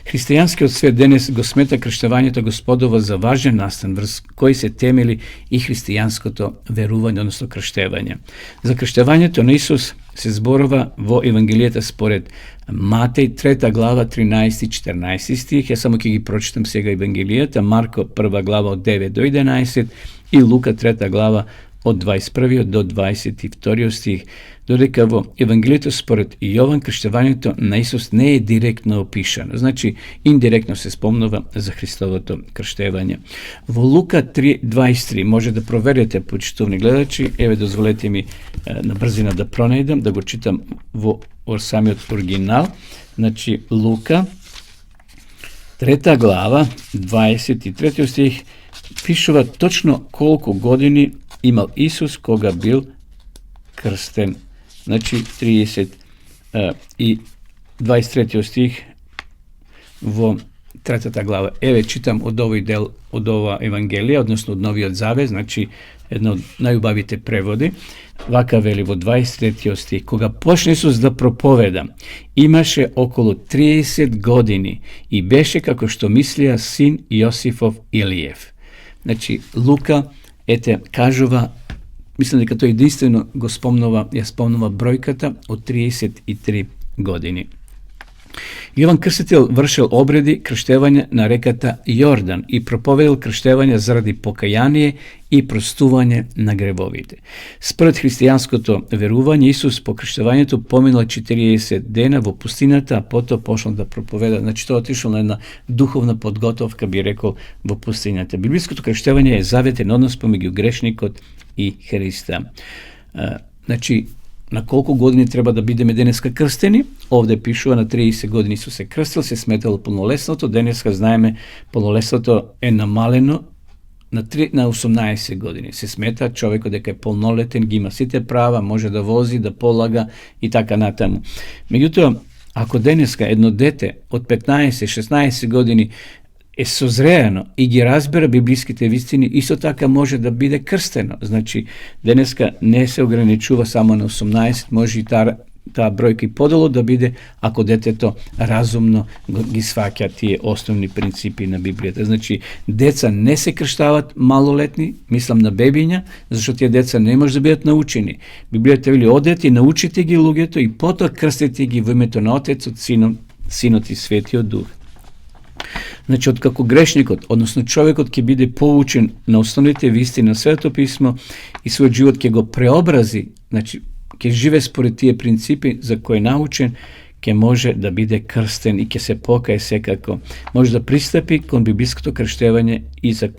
Христијанскиот свет денес го смета крштевањето Господово за важен настан врз кој се темели и христијанското верување, односно крштевање. За крштевањето на Исус се зборува во Евангелијата според Матеј 3 глава 13 и 14 стих. Ја само ќе ги прочитам сега Евангелијата. Марко 1 глава од 9 до 11 и Лука 3 глава од 21 до 22 стих, додека во Евангелието според Јован крштевањето на Исус не е директно опишано, значи индиректно се спомнува за Христовото крштевање. Во Лука 3:23 може да проверите, почитувани гледачи, еве дозволете ми на брзина да пронајдам, да го читам во самиот оригинал, значи Лука 3 глава 23 стих пишува точно колку години имал Исус кога бил крстен. Значи 30 и 23 стих во 3 глава. Еве читам од овој дел од ова Евангелија, односно од Новиот Завет, значи едно од најубавите преводи. Вака вели во 23 стих: кога почне Исус да проповеда, имаше околу 30 години и беше како што мислија син Јосифов Илиев. Значи Лука кажува, мислам дека тој единствено ја спомнува бројката од 33 години. Јован Крстител вршил обреди крштевање на реката Јордан и проповедал крштевање заради покаяние и простување на гревовите. Според христијанското верување, Исус по крштевањето поминал 40 дена во пустината, а потоа почнал да проповеда. Значи тоа отишол на една духовна подготовка, би рекол, во пустината. Библиското крштевање е заветен однос помеѓу грешникот и Христа. Значи, на колку години треба да бидеме денеска крстени? Овде пишува на 30 години Исус се крстил, се сметало полнолетството. Денеска знаеме полнолетството е намалено на 18 години. Се смета човекот дека е полнолетен, ги има сите права, може да вози, да полага и така натаму. Меѓутоа, ако денеска едно дете од 15-16 години е созреано и ги разбера библиските вистини, исто така може да биде крстено. Значи, денеска не се ограничува само на 18, може и таа бројка и подело да биде, ако детето разумно ги сваќа тие основни принципи на Библијата. Значи, деца не се крштават малолетни, мислам на бебиња, зашто тие деца не може да бидат научени. Библијата вели: одете и научите ги луѓето и потоа крстете ги во името на Отецот, Синот и Светиот Дух. Значи, откако грешникот, односно човекот ќе биде поучен на основните вистини на Светото писмо и својот живот ќе го преобрази, значи ќе живе според тие принципи за кои е научен, ќе може да биде крстен и ќе се покае секако. Може да пристапи кон библиското крштевање и за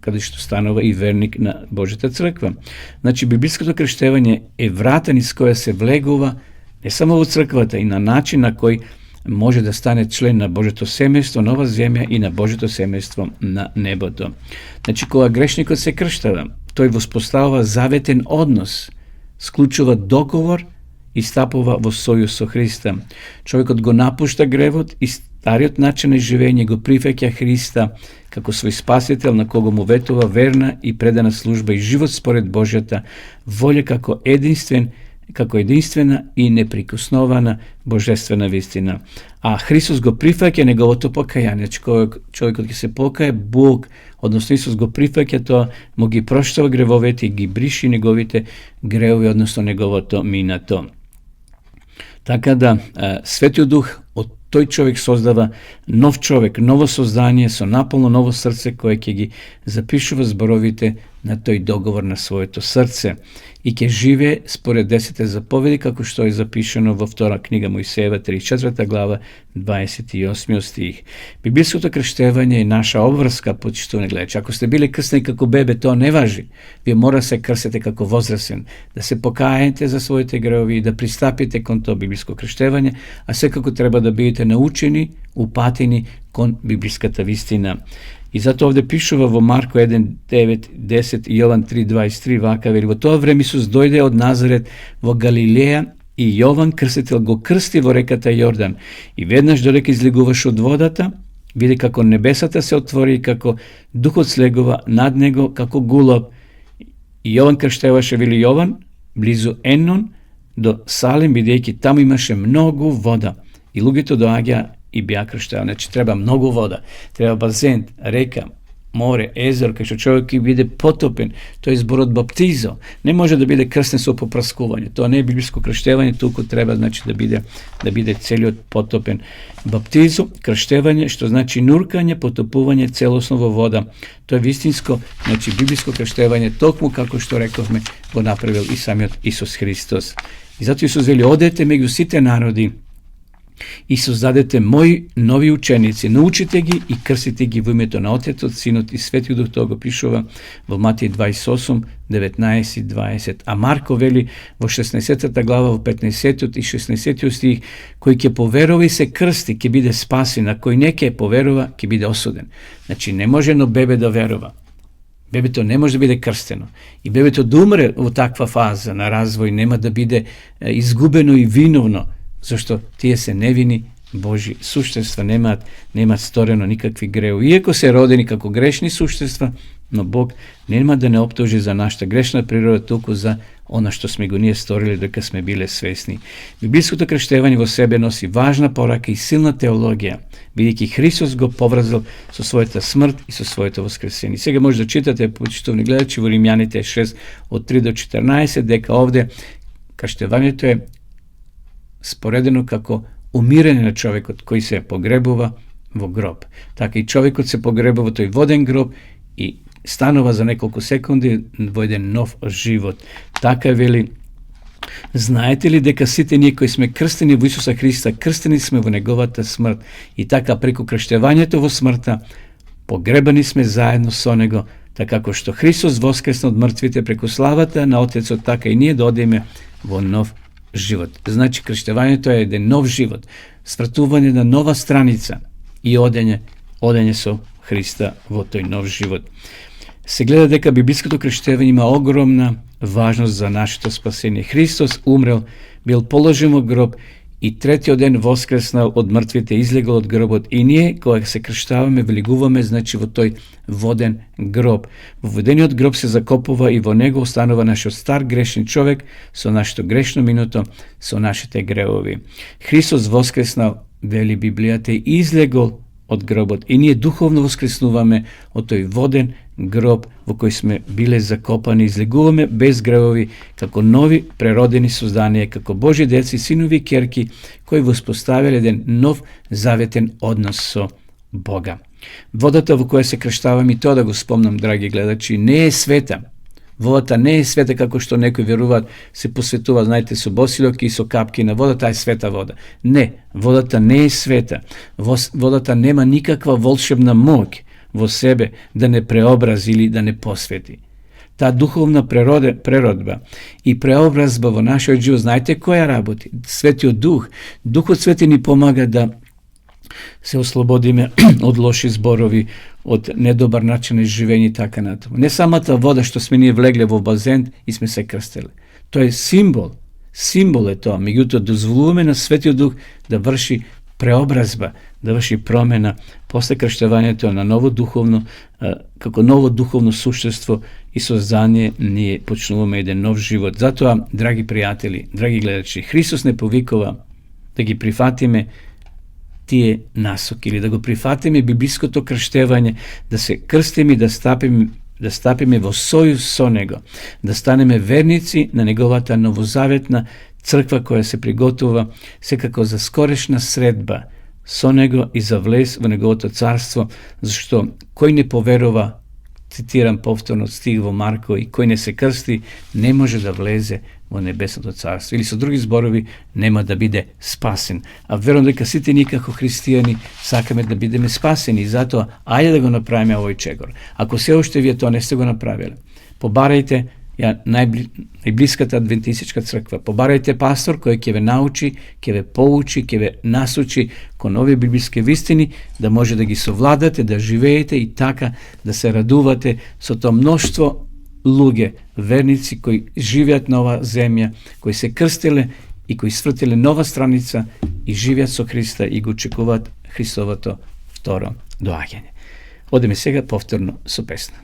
каде што станува и верник на Божјата црква. Значи, библиското крштевање е врата низ која се влегува не само во црквата, и на начин на кој може да стане член на Божјото семејство на ова земја и на Божјото семејство на небото. Значи, кога грешникот се крштава, тој воспоставува заветен однос, склучува договор и стапува во сојуз со Христа. Човекот го напушта гревот и стариот начин на живење, го прифаќа Христа како свој спасител, на кого му ветува верна и предана служба и живот според Божјата волја како единствена и неприкоснована божествена вистина. А Христос го прифаќа неговото покаяние. Човекот ќе се покае, Бог, односно Исус го прифаќа тоа, му ги проштава гревовете и ги бриши неговите гревови, односно неговото минато. Така да, Светиот Дух од тој човек создава нов човек, ново создание со наполно ново срце кое ќе ги запишува зборовите на тој договор на своето срце и ќе живее според 10 заповеди, како што е запишано во втора книга Мојсеева, 34 глава, 28 стих. Библиското крштевање е наша обврска, почитувани гледачи. Ако сте били крстени како бебе, тоа не важи. Вие мора се крстите како возрасен, да се покаете за своите греови и да пристапите кон тоа библиско крштевање, а секако треба да бидете научени, упатени кон библиската вистина. И затоа овде пишува во Марко 1:9, 10 и Јован 3:23 вака вели: во тоа време Исус дојде од Назарет во Галилеја и Јован крстител го крсти во реката Јордан. И веднаш додека излегуваше од водата, види како небесата се отвори и како духот слегува над него како гулоб. И Јован крштеваше, вели Јован, близу Енон до Салим, бидејќи таму имаше многу вода. И луѓето доаѓа и беа крштевани. Значи треба многу вода, треба базен, река, море, езеро, кај што човек ќе биде потопен. Тој зборот баптизо не може да биде крстен со попраскување. Тоа не е библиско крштевање, туку треба значи да биде целиот потопен. Баптизо, крштевање, што значи нуркање, потопување целосно во вода. Тоа е вистинско, значи библиско крштевање, токму како што рековме го направил и самиот Исус Христос. И затоа Исус вели: одете меѓу сите народи и создадете мои нови ученици, научите ги и крстите ги во името на Отецот, Синот и Светиот Дух. Тоа го пишува во Матеј 28, 19 и 20. А Марко вели во 16 глава, во 15 и 16 стих: кој ќе поверува и се крсти, ќе биде спасен, а кој не ќе поверува, ќе биде осуден. Значи не може едно бебе да верува. Бебето не може да биде крстено. И бебето да умре во таква фаза на развој, нема да биде изгубено и виновно, зашто тие се невини Божи суштества, немаат сторено никакви греови. Иако се родени како грешни суштества, но Бог нема да не оптужи за нашата грешна природа, туку за она што сме го ние сторили дека сме биле свесни. Библиското крштевање во себе носи важна порака и силна теологија, бидејќи Христос го поврзал со својата смрт и со своето воскресение. Сега може да читате, почитувани гледачи, во Римјаните 6 од 3 до 14, дека овде крштевањето е споредено како умирање на човекот кој се погребува во гроб. Така и човекот се погребува во тој воден гроб и станува за неколку секунди во еден нов живот. Така вели: знаете ли дека сите ние кои сме крстени во Исуса Христа, крстени сме во неговата смрт, и така преку крштевањето во смртта погребани сме заедно со него, така како што Христос воскресна од мртвите преку славата на Отецот, така и ние да одиме во нов живот. Значи крштевањето е еден нов живот, свртување на нова страница и одење со Христа во тој нов живот. Се гледа дека библиското крштевање има огромна важност за нашето спасение. Христос умрел, бил положен во гроб и третиот ден воскреснал од мртвите, излегол од гробот, и ние кога се крштаваме влегуваме значи во тој воден гроб. Во водениот гроб се закопува и во него останува нашиот стар грешен човек со нашето грешно минуто, со нашите греови. Христос воскреснал, вели Библијата, и излегол од гробот, и ние духовно воскреснуваме од тој воден гроб во кој сме биле закопани, излегуваме без греови, како нови преродени созданија, како Божи деци, синови и ќерки, кои воспоставиле еден нов заветен однос со Бога. Водата во која се крштаваме, и тоа да го спомнам, драги гледачи, не е света. Водата не е света како што некои веруваат, се посветува, знаете, со босилоки и со капки на вода, таа е света вода. Не, водата не е света. Водата нема никаква волшебна моќ во себе да не преобрази или да не посвети. Таа духовна преродба и преобразба во нашиот живот, знаете која работи? Светиот Дух. Духот Свети ни помага да се ослободиме од лоши зборови, од недобар начин на живење и така натаму. Не самата вода што сме ние влегле во базен и сме се крстели. Тоа е символ. Символ е тоа. Меѓутоа дозволуваме на Светиот Дух да врши преобразба, да врши промена после крштевањето на ново духовно, како ново духовно суштество и создание, ние почнуваме еден нов живот. Затоа, драги пријатели, драги гледачи, Христос не повикува да ги прифатиме тие насоки или да го прифатиме библиското крштевање, да се крстиме и да стапиме во сојуз со Него, да станеме верници на Неговата новозаветна црква која се приготува секако за скорешна средба со него и за влез во неговото царство, зашто кој не поверува, цитирам повторно стих во Марко, и кој не се крсти, не може да влезе во небесното царство. Или со други зборови, нема да биде спасен. А верувам дека сите ние како христијани сакаме да бидеме спасени, и затоа ајде да го направиме овој чекор. Ако се уште вие тоа не сте го направиле, побарајте најблиската адвентистичка црква. Побарајте пастор кој ќе ве научи, ќе ве поучи, ќе ве насочи кон овие библиски вистини, да може да ги совладате, да живеете и така да се радувате со тоа мноштво луѓе, верници кои живеат на оваа земја, кои се крстиле и кои свртиле нова страница и живеат со Христа и го очекуваат Христовото второ доаѓање. Одеме сега повторно со песна.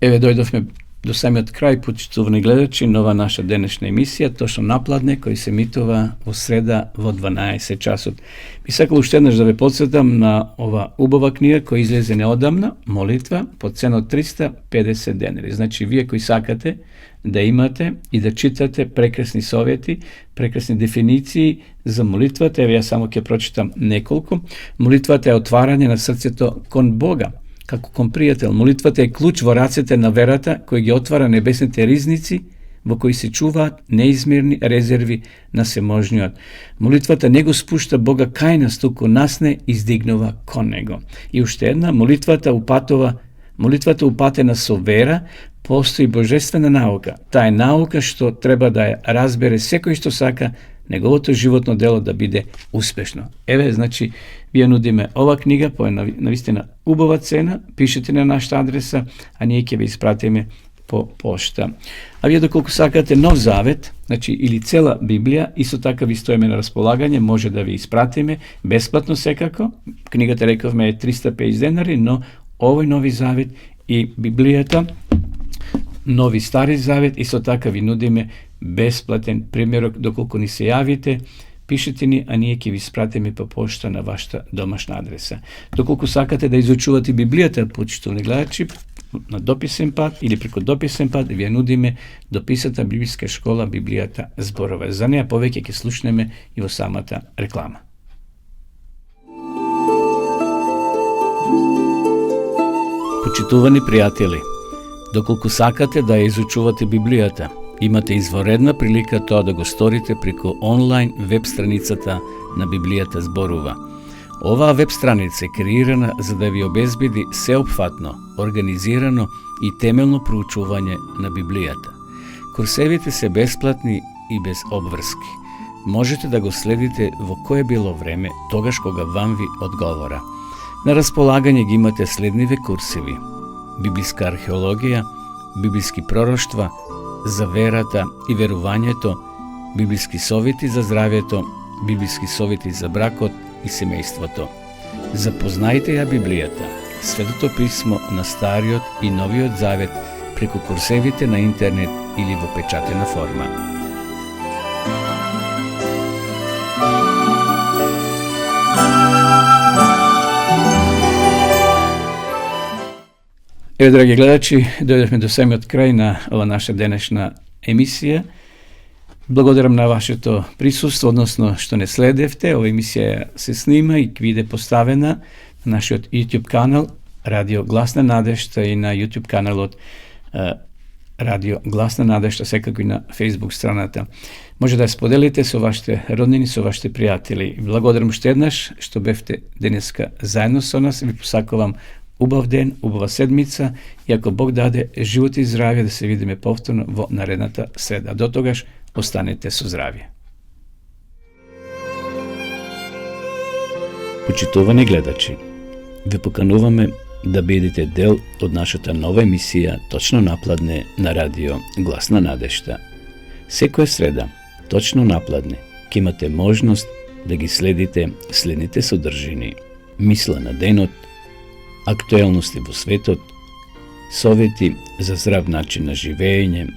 Еве дојдовме до самиот крај, почитувани гледачи, нова наша денешна емисија, точно напладне, кој се емитува во среда во 12 часот. Би сакал уште еднаш да ве подсетам на ова убава книга која излезе неодамна, молитва, по цена од 350 денари. Значи, вие кои сакате да имате и да читате прекрасни совети, прекрасни дефиниции за молитвата, еве ја само ќе прочитам неколку. Молитвата е отварање на срцето кон Бога, како кон пријател. Молитвата е клуч во рацете на верата, кој ги отвара небесните ризници, во кои се чуваат неизмерни резерви на всеможниот. Молитвата не го спушта Бога кај нас, туку нас не издигнува кон Него. И уште една, молитвата упатена со вера, постои божествена наука. Таа е наука што треба да ја разбере секој што сака неговото животно дело да биде успешно. Еве, значи, вие нудиме ова книга по навистина убава цена, пишете на нашата адреса, а ние ќе ве испратиме по пошта. А вие доколку сакате Нов Завет, значи или цела Библија, исто така ви стоиме на располагање, може да ви испратиме бесплатно секако. Книгата, рековме, е 350 денари, но овој Нови Завет и Библијата, Нови Стари Завет, исто така ви нудиме бесплатен примерок, доколку ни се јавите, пишете ни, а ние ќе ви испратиме по пошта на вашата домашна адреса. Доколку сакате да изучувате Библијата, почитувани гледачи, на дописен пат или преку дописен пат, ви ја нудиме дописата библиска школа Библијата зборове. За неја повеќе ќе слушнеме и во самата реклама. Почитувани пријатели, доколку сакате да ја изучувате Библијата, имате изворедна прилика тоа да го сторите преку онлайн веб страницата на Библијата зборува. Оваа веб страница е креирана за да ви обезбеди сеопфатно, организирано и темелно проучување на Библијата. Курсевите се бесплатни и без обврски. Можете да го следите во кое било време, тогаш кога вам ви одговора. На располагање ги имате следниве курсеви: библиска археологија, библиски пророштва, за верата и верувањето, библиски совети за здравјето, библиски совети за бракот и семејството. Запознајте ја Библијата, Светото писмо на Стариот и Новиот Завет преку курсевите на интернет или во печатена форма. Еве, драги гледачи, дојдовме до самиот крај на ова наша денешна емисија. Благодарам на вашето присуство, односно што не следевте. Ова емисија се снима и биде поставена на нашиот YouTube канал Радио Гласна надежда и на YouTube каналот Радио Гласна надежда, секако и на Facebook страната. Може да ја споделите со вашите роднини, со вашите пријатели. Благодарам уште еднаш што бевте денеска заедно со нас. Ви посакувам убав ден, убава седмица и ако Бог даде живот и здравје, да се видиме повторно во наредната среда. До тогаш останете со здравје. Почитувани гледачи, ве покануваме да бидете дел од нашата нова емисија Точно напладне на Радио Гласна надежда. Секоја среда, точно напладне, ќе имате можност да ги следите следните содржини: мисла на денот, актуелности во светот, совети за здрав начин на живење,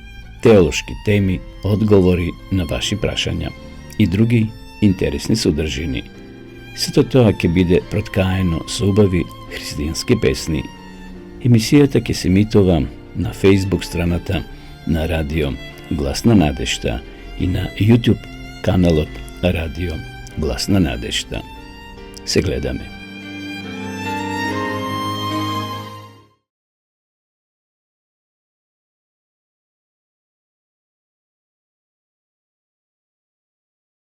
теолошки теми, одговори на ваши прашања и други интересни содржини. Сето тоа ќе биде проткаено со убави христијански песни. Емисијата ќе се емитува на Facebook страната на Радио Гласна надежда и на YouTube каналот Радио Гласна надежда. Се гледаме.